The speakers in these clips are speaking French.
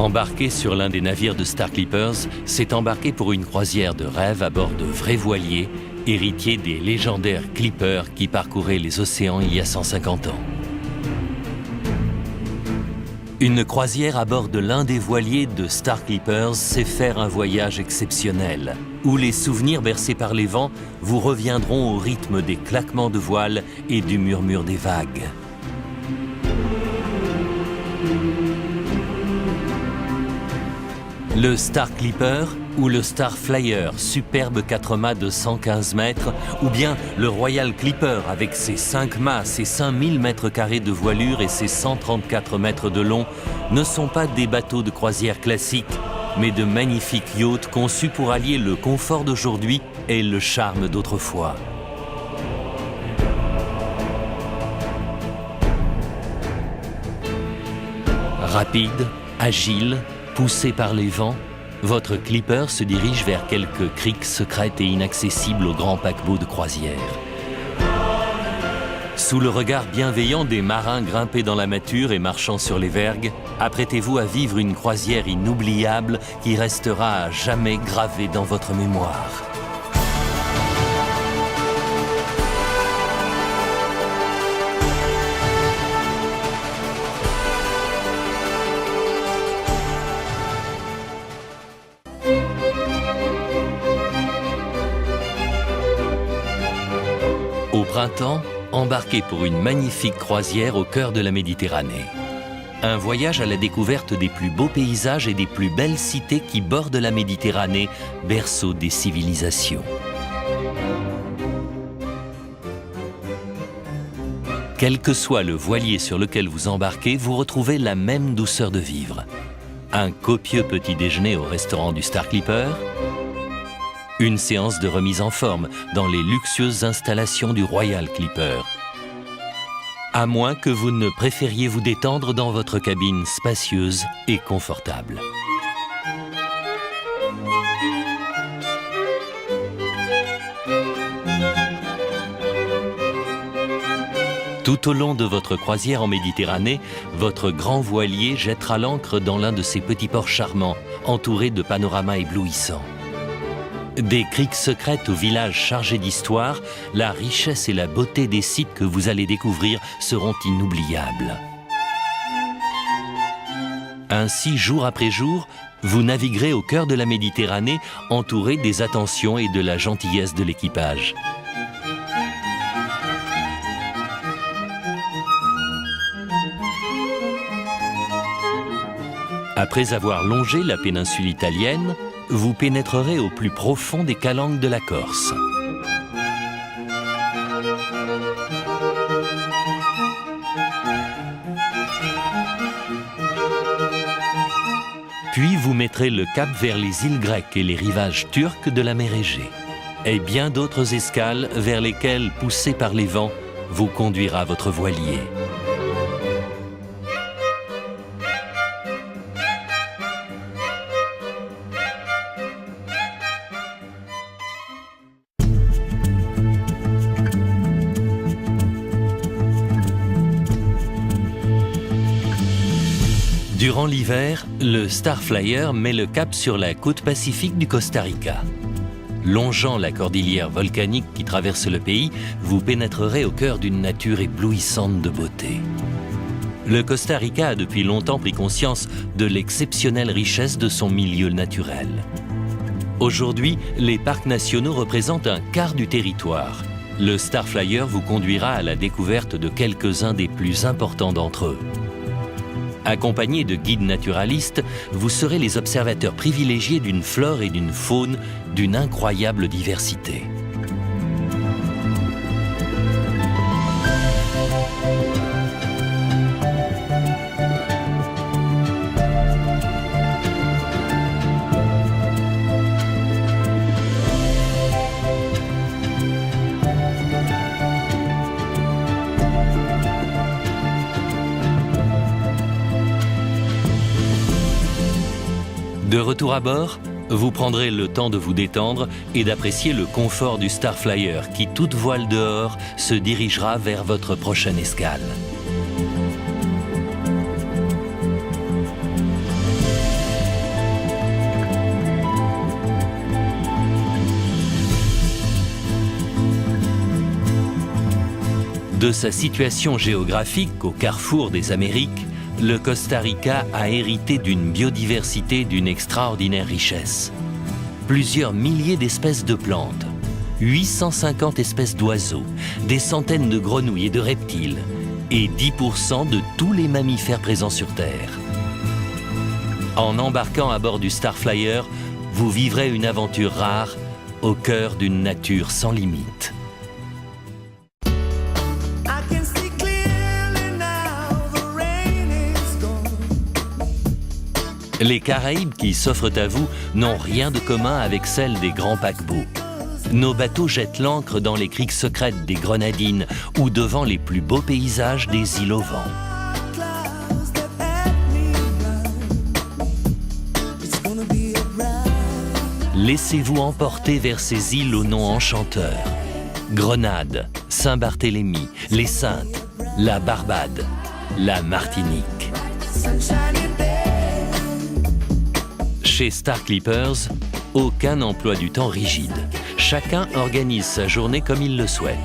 Embarquer sur l'un des navires de Star Clippers, c'est embarquer pour une croisière de rêve à bord de vrais voiliers, héritiers des légendaires Clippers qui parcouraient les océans il y a 150 ans. Une croisière à bord de l'un des voiliers de Star Clippers, c'est faire un voyage exceptionnel, où les souvenirs bercés par les vents vous reviendront au rythme des claquements de voiles et du murmure des vagues. Le Star Clipper ou le Star Flyer, superbe 4 mâts de 115 mètres, ou bien le Royal Clipper avec ses 5 mâts, ses 5000 mètres carrés de voilure et ses 134 mètres de long, ne sont pas des bateaux de croisière classiques, mais de magnifiques yachts conçus pour allier le confort d'aujourd'hui et le charme d'autrefois. Rapide, agile, poussé par les vents, votre Clipper se dirige vers quelques criques secrètes et inaccessibles aux grands paquebots de croisière. Sous le regard bienveillant des marins grimpés dans la mâture et marchant sur les vergues, apprêtez-vous à vivre une croisière inoubliable qui restera à jamais gravée dans votre mémoire. Au printemps, embarquez pour une magnifique croisière au cœur de la Méditerranée. Un voyage à la découverte des plus beaux paysages et des plus belles cités qui bordent la Méditerranée, berceau des civilisations. Quel que soit le voilier sur lequel vous embarquez, vous retrouvez la même douceur de vivre. Un copieux petit déjeuner au restaurant du Star Clipper, une séance de remise en forme dans les luxueuses installations du Royal Clipper. À moins que vous ne préfériez vous détendre dans votre cabine spacieuse et confortable. Tout au long de votre croisière en Méditerranée, votre grand voilier jettera l'ancre dans l'un de ces petits ports charmants, entourés de panoramas éblouissants. Des criques secrètes aux villages chargés d'histoire, la richesse et la beauté des sites que vous allez découvrir seront inoubliables. Ainsi, jour après jour, vous naviguerez au cœur de la Méditerranée, entouré des attentions et de la gentillesse de l'équipage. Après avoir longé la péninsule italienne, vous pénétrerez au plus profond des calanques de la Corse. Puis vous mettrez le cap vers les îles grecques et les rivages turcs de la mer Égée. Et bien d'autres escales vers lesquelles, poussé par les vents, vous conduira votre voilier. Durant l'hiver, le Star Flyer met le cap sur la côte pacifique du Costa Rica. Longeant la cordillère volcanique qui traverse le pays, vous pénétrerez au cœur d'une nature éblouissante de beauté. Le Costa Rica a depuis longtemps pris conscience de l'exceptionnelle richesse de son milieu naturel. Aujourd'hui, les parcs nationaux représentent un quart du territoire. Le Star Flyer vous conduira à la découverte de quelques-uns des plus importants d'entre eux. Accompagné de guides naturalistes, vous serez les observateurs privilégiés d'une flore et d'une faune d'une incroyable diversité. De retour à bord, vous prendrez le temps de vous détendre et d'apprécier le confort du Star Flyer qui, toute voile dehors, se dirigera vers votre prochaine escale. De sa situation géographique au carrefour des Amériques, le Costa Rica a hérité d'une biodiversité d'une extraordinaire richesse. Plusieurs milliers d'espèces de plantes, 850 espèces d'oiseaux, des centaines de grenouilles et de reptiles, et 10% de tous les mammifères présents sur Terre. En embarquant à bord du Star Flyer, vous vivrez une aventure rare au cœur d'une nature sans limite. Les Caraïbes qui s'offrent à vous n'ont rien de commun avec celles des grands paquebots. Nos bateaux jettent l'ancre dans les criques secrètes des Grenadines ou devant les plus beaux paysages des îles au vent. Laissez-vous emporter vers ces îles au nom enchanteur. Grenade, Saint-Barthélemy, les Saintes, la Barbade, la Martinique. Chez Star Clippers, aucun emploi du temps rigide. Chacun organise sa journée comme il le souhaite.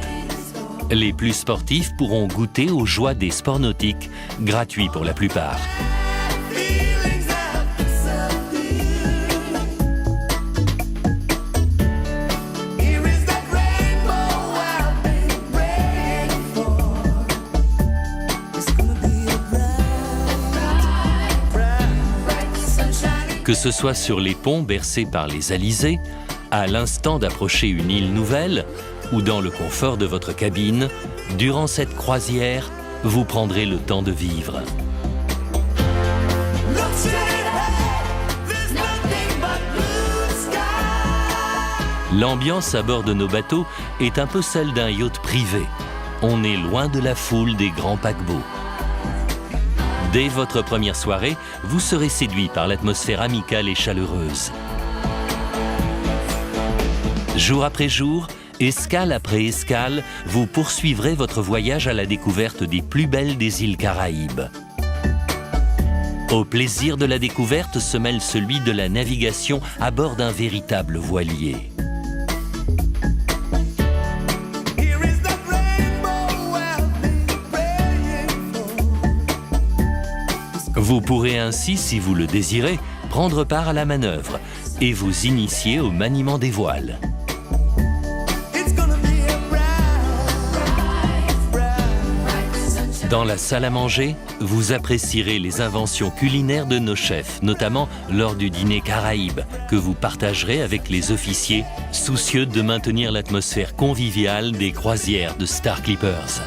Les plus sportifs pourront goûter aux joies des sports nautiques, gratuits pour la plupart. Que ce soit sur les ponts bercés par les alizés, à l'instant d'approcher une île nouvelle, ou dans le confort de votre cabine, durant cette croisière, vous prendrez le temps de vivre. L'ambiance à bord de nos bateaux est un peu celle d'un yacht privé. On est loin de la foule des grands paquebots. Dès votre première soirée, vous serez séduit par l'atmosphère amicale et chaleureuse. Jour après jour, escale après escale, vous poursuivrez votre voyage à la découverte des plus belles des îles Caraïbes. Au plaisir de la découverte se mêle celui de la navigation à bord d'un véritable voilier. Vous pourrez ainsi, si vous le désirez, prendre part à la manœuvre et vous initier au maniement des voiles. Dans la salle à manger, vous apprécierez les inventions culinaires de nos chefs, notamment lors du dîner Caraïbe, que vous partagerez avec les officiers, soucieux de maintenir l'atmosphère conviviale des croisières de Star Clippers.